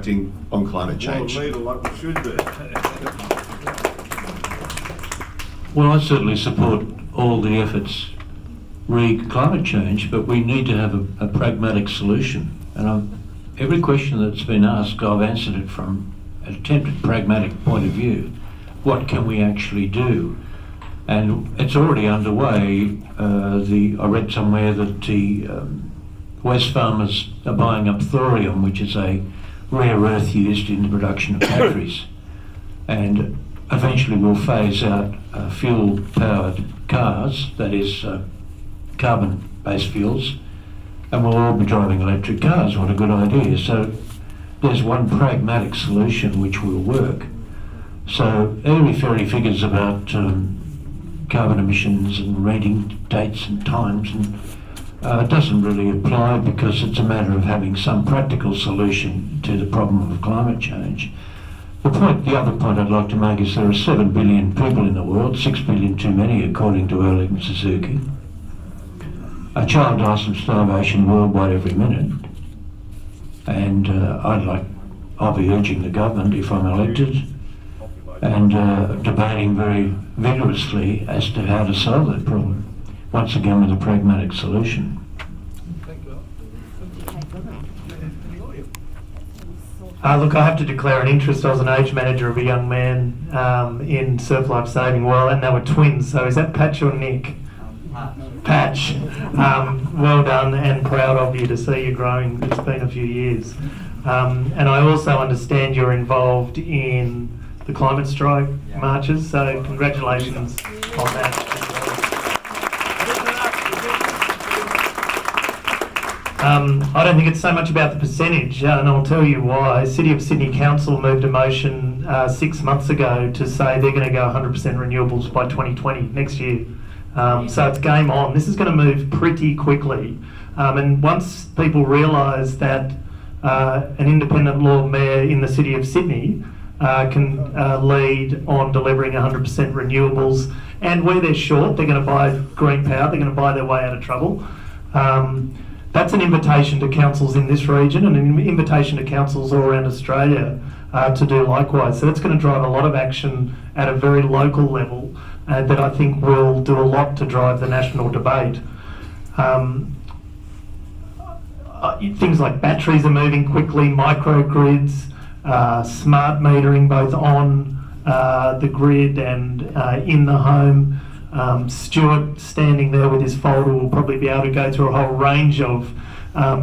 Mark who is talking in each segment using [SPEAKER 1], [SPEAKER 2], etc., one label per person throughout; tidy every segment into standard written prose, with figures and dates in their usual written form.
[SPEAKER 1] on climate change.
[SPEAKER 2] Well, leader like we should do.
[SPEAKER 3] Well, I certainly support all the efforts re climate change, but we need to have a pragmatic solution. And every question that's been asked, I've answered it from an attempted pragmatic point of view. What can we actually do? And it's already underway. I read somewhere that the West farmers are buying up thorium, which is a rare earth used in the production of batteries. And eventually we'll phase out fuel-powered cars, that is carbon-based fuels, and we'll all be driving electric cars. What a good idea. So there's one pragmatic solution which will work. So airy-fairy figures about carbon emissions and rating dates and times and doesn't really apply, because it's a matter of having some practical solution to the problem of climate change. The other point I'd like to make is there are 7 billion people in the world, 6 billion too many according to Ehrlich and Suzuki. A child dies from starvation worldwide every minute. And I'll be urging the government, if I'm elected, and debating very vigorously as to how to solve that problem. Once again, with a pragmatic solution.
[SPEAKER 4] Look, I have to declare an interest. I was an age manager of a young man in Surf Life Saving Well, and they were twins. So is that Patch or Nick? Patch. Well done, and proud of you to see you growing. It's been a few years. And I also understand you're involved in the climate strike marches, so congratulations on that. I don't think it's so much about the percentage, and I'll tell you why. City of Sydney Council moved a motion 6 months ago to say they're going to go 100% renewables by 2020, next year. So it's game on. This is going to move pretty quickly. And once people realise that an independent Lord Mayor in the City of Sydney can lead on delivering 100% renewables, and where they're short, they're going to buy green power, they're going to buy their way out of trouble. That's an invitation to councils in this region and an invitation to councils all around Australia to do likewise. So that's going to drive a lot of action at a very local level that I think will do a lot to drive the national debate. Things like batteries are moving quickly, microgrids, smart metering both on the grid and in the home. Stuart, standing there with his folder, will probably be able to go through a whole range of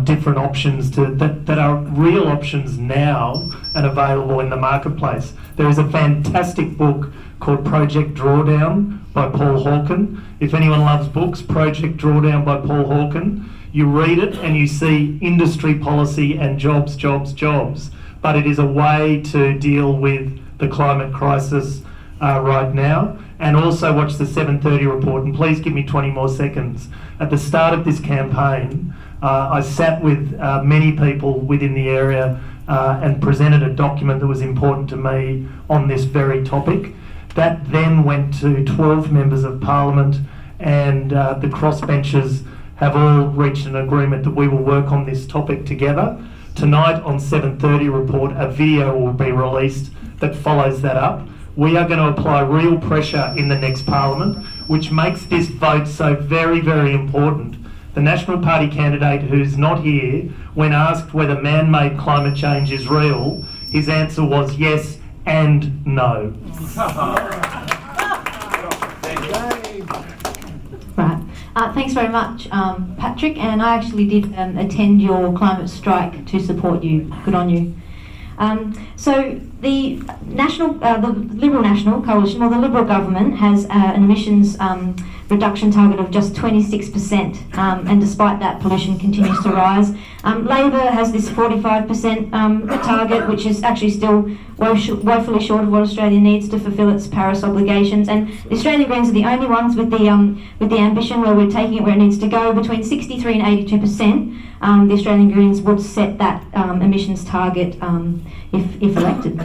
[SPEAKER 4] different options that are real options now and available in the marketplace. There is a fantastic book called Project Drawdown by Paul Hawken. If anyone loves books, Project Drawdown by Paul Hawken. You read it and you see industry policy and jobs, jobs, jobs. But it is a way to deal with the climate crisis right now. And also watch the 7:30 report, and please give me 20 more seconds. At the start of this campaign, I sat with many people within the area and presented a document that was important to me on this very topic. That then went to 12 members of Parliament, and the crossbenchers have all reached an agreement that we will work on this topic together. Tonight on 7:30 report, a video will be released that follows that up. We are going to apply real pressure in the next Parliament, which makes this vote so very, very important. The National Party candidate, who's not here, when asked whether man-made climate change is real, his answer was yes and no.
[SPEAKER 5] Right. Thanks very much, Patrick. And I actually did attend your climate strike to support you. Good on you. So the Liberal National Coalition, or the Liberal government, has an emissions reduction target of just 26%, and despite that, pollution continues to rise. Labor has this 45% target, which is actually still woefully short of what Australia needs to fulfil its Paris obligations. And the Australian Greens are the only ones with the ambition where we're taking it where it needs to go. Between 63 and 82%, the Australian Greens would set that emissions target if elected.